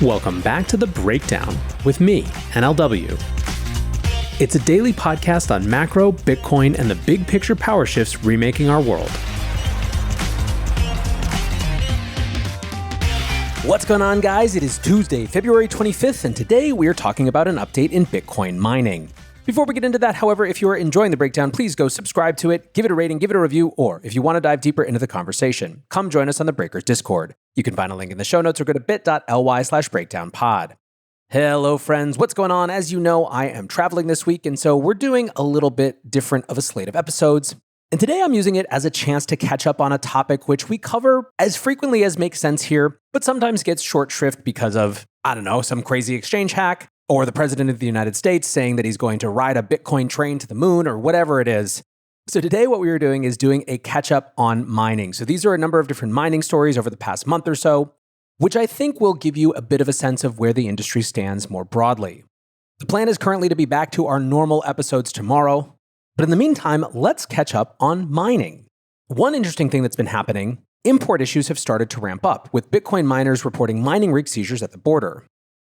Welcome back to The Breakdown with me, NLW. It's a daily podcast on macro, Bitcoin, and the big picture power shifts remaking our world. What's going on, guys? It is Tuesday, February 25th, and today we are talking about an update in Bitcoin mining. Before we get into that, however, if you are enjoying The Breakdown, please go subscribe to it, give it a rating, give it a review, or if you want to dive deeper into the conversation, come join us on the Breakers Discord. You can find a link in the show notes or go to bit.ly/breakdownpod. Hello, friends. What's going on? As you know, I am traveling this week, and so we're doing a little bit different of a slate of episodes. And today I'm using it as a chance to catch up on a topic which we cover as frequently as makes sense here, but sometimes gets short shrift because of, some crazy exchange hack, or the president of the United States saying that he's going to ride a Bitcoin train to the moon, or whatever it is. So today what we are doing is doing a catch-up on mining. So these are a number of different mining stories over the past month or so, which I think will give you a bit of a sense of where the industry stands more broadly. The plan is currently to be back to our normal episodes tomorrow, but in the meantime, let's catch up on mining. One interesting thing that's been happening, import issues have started to ramp up, with Bitcoin miners reporting mining rig seizures at the border.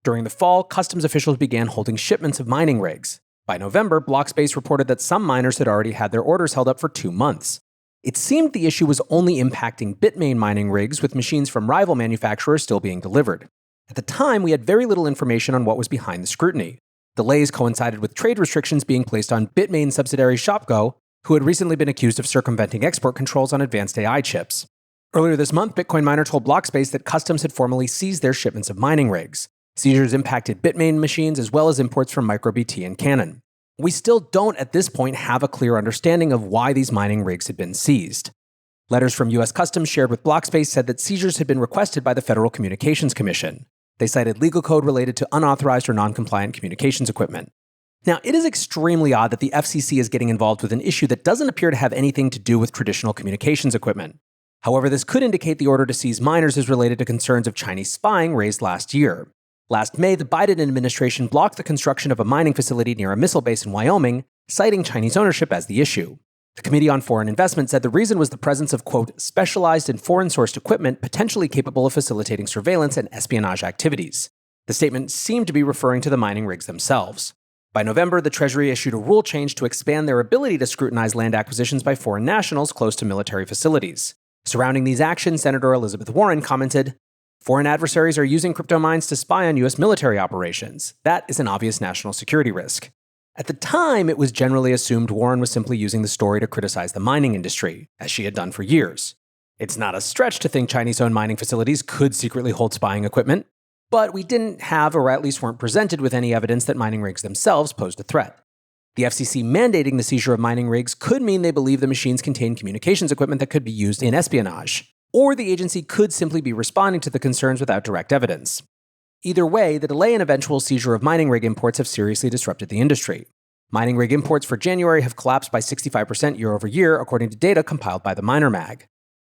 During the fall, customs officials began holding shipments of mining rigs. By November, Blockspace reported that some miners had already had their orders held up for 2 months. It seemed the issue was only impacting Bitmain mining rigs, with machines from rival manufacturers still being delivered. At the time, we had very little information on what was behind the scrutiny. Delays coincided with trade restrictions being placed on Bitmain subsidiary Shopgo, who had recently been accused of circumventing export controls on advanced AI chips. Earlier this month, Bitcoin Miner told Blockspace that customs had formally seized their shipments of mining rigs. Seizures impacted Bitmain machines as well as imports from MicroBT and Canaan. We still don't at this point have a clear understanding of why these mining rigs had been seized. Letters from US Customs shared with Blockspace said that seizures had been requested by the Federal Communications Commission. They cited legal code related to unauthorized or non-compliant communications equipment. Now, it is extremely odd that the FCC is getting involved with an issue that doesn't appear to have anything to do with traditional communications equipment. However, this could indicate the order to seize miners is related to concerns of Chinese spying raised last year. Last May, the Biden administration blocked the construction of a mining facility near a missile base in Wyoming, citing Chinese ownership as the issue. The Committee on Foreign Investment said the reason was the presence of, quote, specialized and foreign-sourced equipment potentially capable of facilitating surveillance and espionage activities. The statement seemed to be referring to the mining rigs themselves. By November, the Treasury issued a rule change to expand their ability to scrutinize land acquisitions by foreign nationals close to military facilities. Surrounding these actions, Senator Elizabeth Warren commented, "Foreign adversaries are using crypto mines to spy on U.S. military operations. That is an obvious national security risk." At the time, it was generally assumed Warren was simply using the story to criticize the mining industry, as she had done for years. It's not a stretch to think Chinese-owned mining facilities could secretly hold spying equipment, but we didn't have, or at least weren't presented with any evidence that mining rigs themselves posed a threat. The FCC mandating the seizure of mining rigs could mean they believe the machines contain communications equipment that could be used in espionage. Or the agency could simply be responding to the concerns without direct evidence. Either way, the delay and eventual seizure of mining rig imports have seriously disrupted the industry. Mining rig imports for January have collapsed by 65% year over year, according to data compiled by the Miner Mag.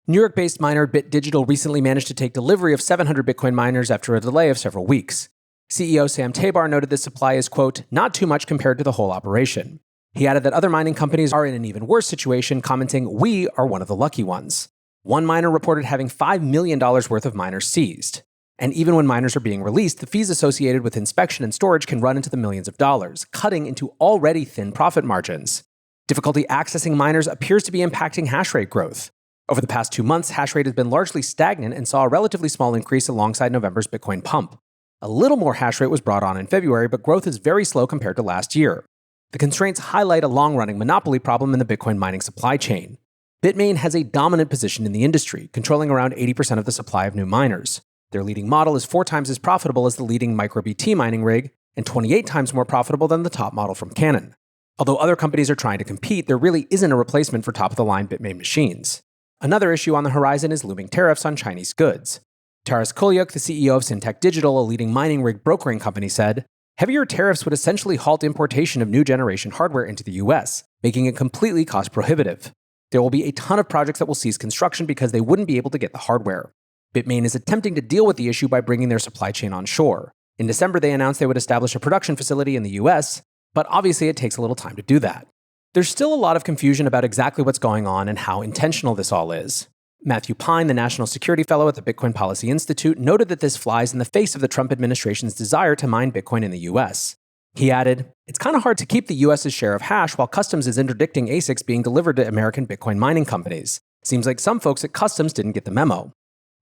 New York-based miner Bit Digital recently managed to take delivery of 700 Bitcoin miners after a delay of several weeks. CEO Sam Tabar noted this supply is, quote, not too much compared to the whole operation. He added that other mining companies are in an even worse situation, commenting, "We are one of the lucky ones." One miner reported having $5 million worth of miners seized. And even when miners are being released, the fees associated with inspection and storage can run into the millions of dollars, cutting into already thin profit margins. Difficulty accessing miners appears to be impacting hash rate growth. Over the past 2 months, hash rate has been largely stagnant and saw a relatively small increase alongside November's Bitcoin pump. A little more hash rate was brought on in February, but growth is very slow compared to last year. The constraints highlight a long-running monopoly problem in the Bitcoin mining supply chain. Bitmain has a dominant position in the industry, controlling around 80% of the supply of new miners. Their leading model is 4 times as profitable as the leading MicroBT mining rig, and 28 times more profitable than the top model from Canaan. Although other companies are trying to compete, there really isn't a replacement for top-of-the-line Bitmain machines. Another issue on the horizon is looming tariffs on Chinese goods. Taras Kolyuk, the CEO of Syntec Digital, a leading mining rig brokering company, said, "Heavier tariffs would essentially halt importation of new generation hardware into the US, making it completely cost-prohibitive. There will be a ton of projects that will cease construction because they wouldn't be able to get the hardware." Bitmain is attempting to deal with the issue by bringing their supply chain onshore. In December, they announced they would establish a production facility in the US, but obviously it takes a little time to do that. There's still a lot of confusion about exactly what's going on and how intentional this all is. Matthew Pine, the National Security Fellow at the Bitcoin Policy Institute, noted that this flies in the face of the Trump administration's desire to mine Bitcoin in the US. He added, "It's kind of hard to keep the US's share of hash while Customs is interdicting ASICs being delivered to American Bitcoin mining companies. Seems like some folks at Customs didn't get the memo."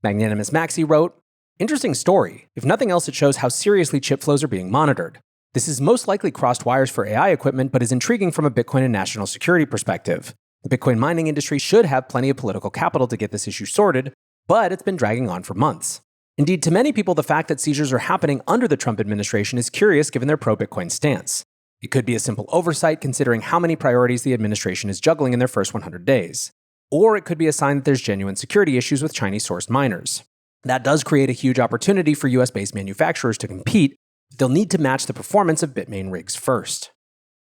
Magnanimous Maxi wrote, "Interesting story. If nothing else, it shows how seriously chip flows are being monitored. This is most likely crossed wires for AI equipment, but is intriguing from a Bitcoin and national security perspective. The Bitcoin mining industry should have plenty of political capital to get this issue sorted, but it's been dragging on for months. Indeed, to many people, the fact that seizures are happening under the Trump administration is curious given their pro-Bitcoin stance. It could be a simple oversight considering how many priorities the administration is juggling in their first 100 days. Or it could be a sign that there's genuine security issues with Chinese-sourced miners. That does create a huge opportunity for US-based manufacturers to compete, but they'll need to match the performance of Bitmain rigs first.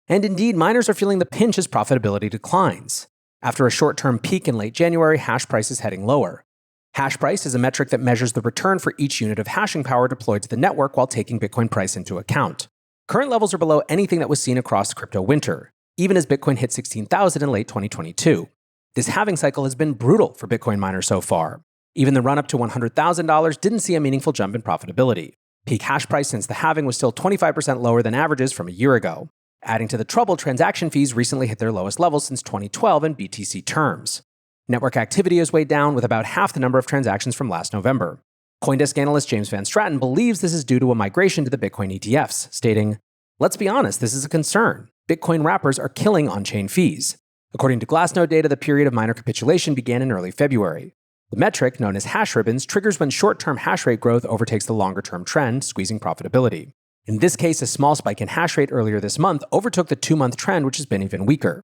And indeed, miners are feeling the pinch as profitability declines. After a short-term peak in late January, hash price is heading lower. Hash price is a metric that measures the return for each unit of hashing power deployed to the network while taking Bitcoin price into account. Current levels are below anything that was seen across the crypto winter, even as Bitcoin hit 16,000 in late 2022. This halving cycle has been brutal for Bitcoin miners so far. Even the run-up to $100,000 didn't see a meaningful jump in profitability. Peak hash price since the halving was still 25% lower than averages from a year ago. Adding to the trouble, transaction fees recently hit their lowest level since 2012 in BTC terms. Network activity is way down, with about half the number of transactions from last November. CoinDesk analyst James Van Straten believes this is due to a migration to the Bitcoin ETFs, stating, "Let's be honest, this is a concern. Bitcoin wrappers are killing on-chain fees." According to Glassnode data, the period of miner capitulation began in early February. The metric, known as hash ribbons, triggers when short-term hash rate growth overtakes the longer-term trend, squeezing profitability. In this case, a small spike in hash rate earlier this month overtook the 2-month trend, which has been even weaker.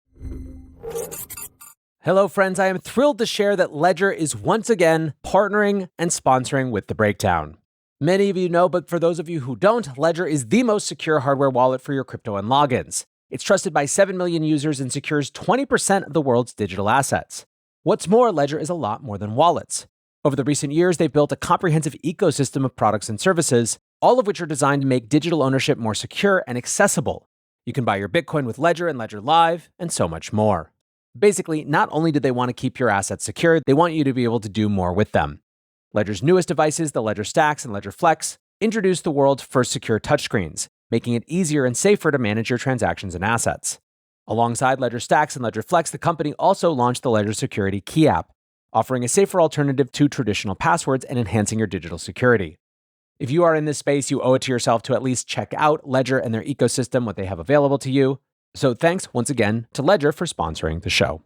Hello, friends. I am thrilled to share that Ledger is once again partnering and sponsoring with The Breakdown. Many of you know, but for those of you who don't, Ledger is the most secure hardware wallet for your crypto and logins. It's trusted by 7 million users and secures 20% of the world's digital assets. What's more, Ledger is a lot more than wallets. Over the recent years, they've built a comprehensive ecosystem of products and services, all of which are designed to make digital ownership more secure and accessible. You can buy your Bitcoin with Ledger and Ledger Live, and so much more. Basically, not only do they want to keep your assets secure, they want you to be able to do more with them. Ledger's newest devices, the Ledger Stacks and Ledger Flex, introduce the world's first secure touchscreens, making it easier and safer to manage your transactions and assets. Alongside Ledger Stacks and Ledger Flex, the company also launched the Ledger Security Key app, offering a safer alternative to traditional passwords and enhancing your digital security. If you are in this space, you owe it to yourself to at least check out Ledger and their ecosystem, what they have available to you. So thanks once again to Ledger for sponsoring the show.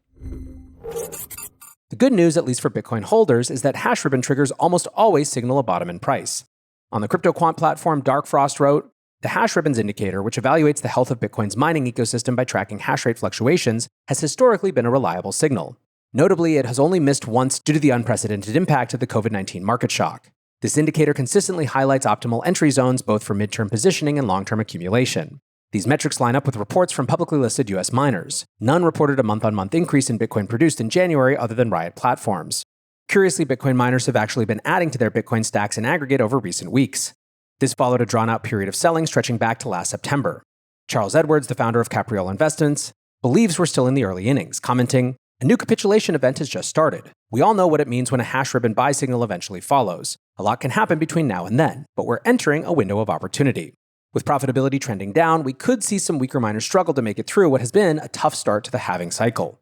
The good news, at least for Bitcoin holders, is that hash ribbon triggers almost always signal a bottom in price. On the CryptoQuant platform, Dark Frost wrote, "The hash ribbons indicator, which evaluates the health of Bitcoin's mining ecosystem by tracking hash rate fluctuations, has historically been a reliable signal. Notably, it has only missed once due to the unprecedented impact of the COVID-19 market shock. This indicator consistently highlights optimal entry zones both for midterm positioning and long-term accumulation. These metrics line up with reports from publicly listed US miners. None reported a month-on-month increase in Bitcoin produced in January other than Riot Platforms. Curiously, Bitcoin miners have actually been adding to their Bitcoin stacks in aggregate over recent weeks. This followed a drawn-out period of selling stretching back to last September. Charles Edwards, the founder of Capriole Investments, believes we're still in the early innings, commenting, "A new capitulation event has just started. We all know what it means when a hash ribbon buy signal eventually follows. A lot can happen between now and then, but we're entering a window of opportunity. With profitability trending down, we could see some weaker miners struggle to make it through what has been a tough start to the halving cycle."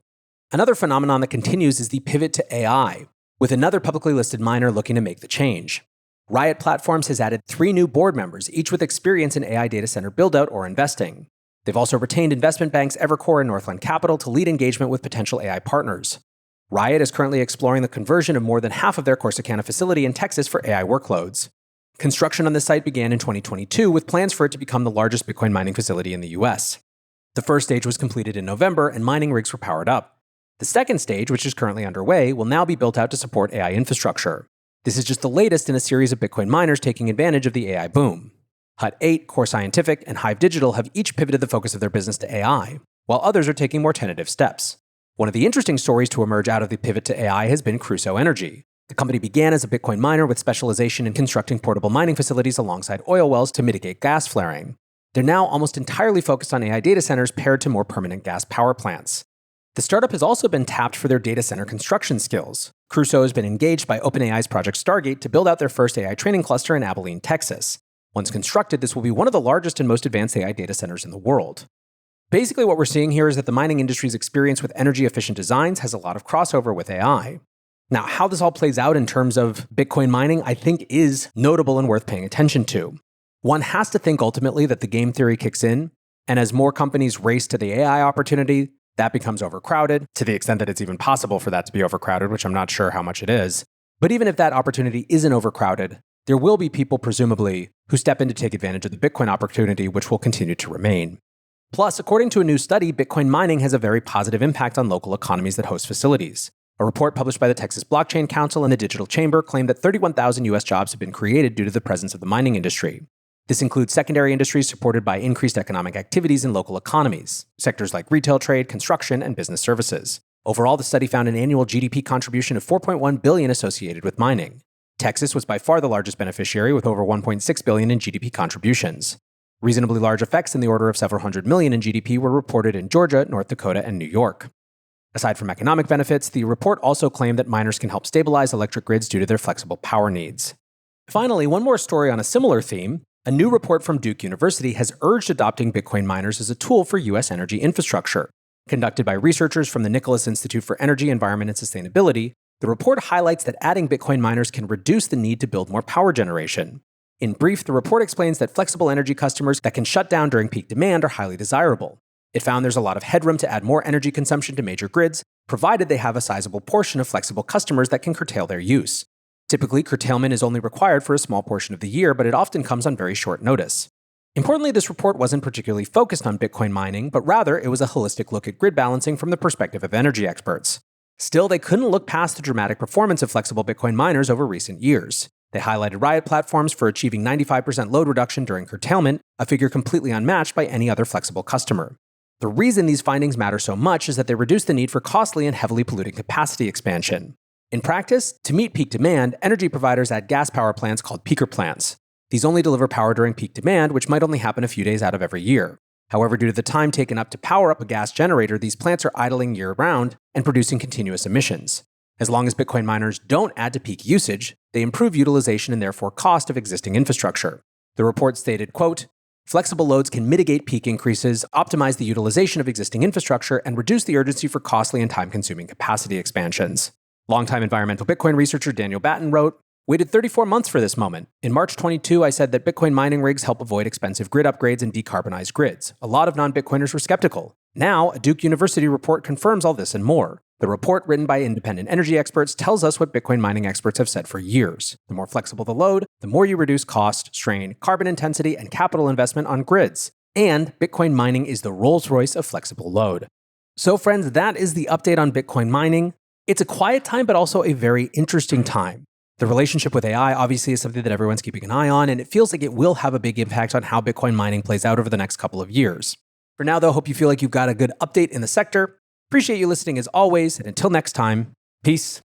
Another phenomenon that continues is the pivot to AI, with another publicly listed miner looking to make the change. Riot Platforms has added 3 new board members, each with experience in AI data center buildout or investing. They've also retained investment banks Evercore and Northland Capital to lead engagement with potential AI partners. Riot is currently exploring the conversion of more than half of their Corsicana facility in Texas for AI workloads. Construction on this site began in 2022 with plans for it to become the largest Bitcoin mining facility in the US. The first stage was completed in November and mining rigs were powered up. The second stage, which is currently underway, will now be built out to support AI infrastructure. This is just the latest in a series of Bitcoin miners taking advantage of the AI boom. Hut 8, Core Scientific, and Hive Digital have each pivoted the focus of their business to AI, while others are taking more tentative steps. One of the interesting stories to emerge out of the pivot to AI has been Crusoe Energy. The company began as a Bitcoin miner with specialization in constructing portable mining facilities alongside oil wells to mitigate gas flaring. They're now almost entirely focused on AI data centers paired to more permanent gas power plants. The startup has also been tapped for their data center construction skills. Crusoe has been engaged by OpenAI's Project Stargate to build out their first AI training cluster in Abilene, Texas. Once constructed, this will be one of the largest and most advanced AI data centers in the world. Basically, what we're seeing here is that the mining industry's experience with energy-efficient designs has a lot of crossover with AI. Now, how this all plays out in terms of Bitcoin mining, I think is notable and worth paying attention to. One has to think ultimately that the game theory kicks in, and as more companies race to the AI opportunity, that becomes overcrowded, to the extent that it's even possible for that to be overcrowded, which I'm not sure how much it is. But even if that opportunity isn't overcrowded, there will be people, presumably, who step in to take advantage of the Bitcoin opportunity, which will continue to remain. Plus, according to a new study, Bitcoin mining has a very positive impact on local economies that host facilities. A report published by the Texas Blockchain Council and the Digital Chamber claimed that 31,000 US jobs have been created due to the presence of the mining industry. This includes secondary industries supported by increased economic activities in local economies, sectors like retail trade, construction, and business services. Overall, the study found an annual GDP contribution of $4.1 billion associated with mining. Texas was by far the largest beneficiary, with over $1.6 billion in GDP contributions. Reasonably large effects in the order of several hundred million in GDP were reported in Georgia, North Dakota, and New York. Aside from economic benefits, the report also claimed that miners can help stabilize electric grids due to their flexible power needs. Finally, one more story on a similar theme. A new report from Duke University has urged adopting Bitcoin miners as a tool for U.S. energy infrastructure. Conducted by researchers from the Nicholas Institute for Energy, Environment, and Sustainability, the report highlights that adding Bitcoin miners can reduce the need to build more power generation. In brief, the report explains that flexible energy customers that can shut down during peak demand are highly desirable. It found there's a lot of headroom to add more energy consumption to major grids, provided they have a sizable portion of flexible customers that can curtail their use. Typically, curtailment is only required for a small portion of the year, but it often comes on very short notice. Importantly, this report wasn't particularly focused on Bitcoin mining, but rather it was a holistic look at grid balancing from the perspective of energy experts. Still, they couldn't look past the dramatic performance of flexible Bitcoin miners over recent years. They highlighted Riot Platforms for achieving 95% load reduction during curtailment, a figure completely unmatched by any other flexible customer. The reason these findings matter so much is that they reduce the need for costly and heavily polluting capacity expansion. In practice, to meet peak demand, energy providers add gas power plants called peaker plants. These only deliver power during peak demand, which might only happen a few days out of every year. However, due to the time taken up to power up a gas generator, these plants are idling year-round and producing continuous emissions. As long as Bitcoin miners don't add to peak usage, they improve utilization and therefore cost of existing infrastructure. The report stated, quote, "Flexible loads can mitigate peak increases, optimize the utilization of existing infrastructure, and reduce the urgency for costly and time-consuming capacity expansions." Longtime environmental Bitcoin researcher Daniel Batten wrote, "Waited 34 months for this moment. In March 22, I said that Bitcoin mining rigs help avoid expensive grid upgrades and decarbonize grids. A lot of non-Bitcoiners were skeptical. Now, a Duke University report confirms all this and more. The report, written by independent energy experts, tells us what Bitcoin mining experts have said for years. The more flexible the load, the more you reduce cost, strain, carbon intensity, and capital investment on grids. And Bitcoin mining is the Rolls-Royce of flexible load." So friends, that is the update on Bitcoin mining. It's a quiet time, but also a very interesting time. The relationship with AI obviously is something that everyone's keeping an eye on, and it feels like it will have a big impact on how Bitcoin mining plays out over the next couple of years. For now, though, hope you feel like you've got a good update in the sector. Appreciate you listening as always, and until next time, peace.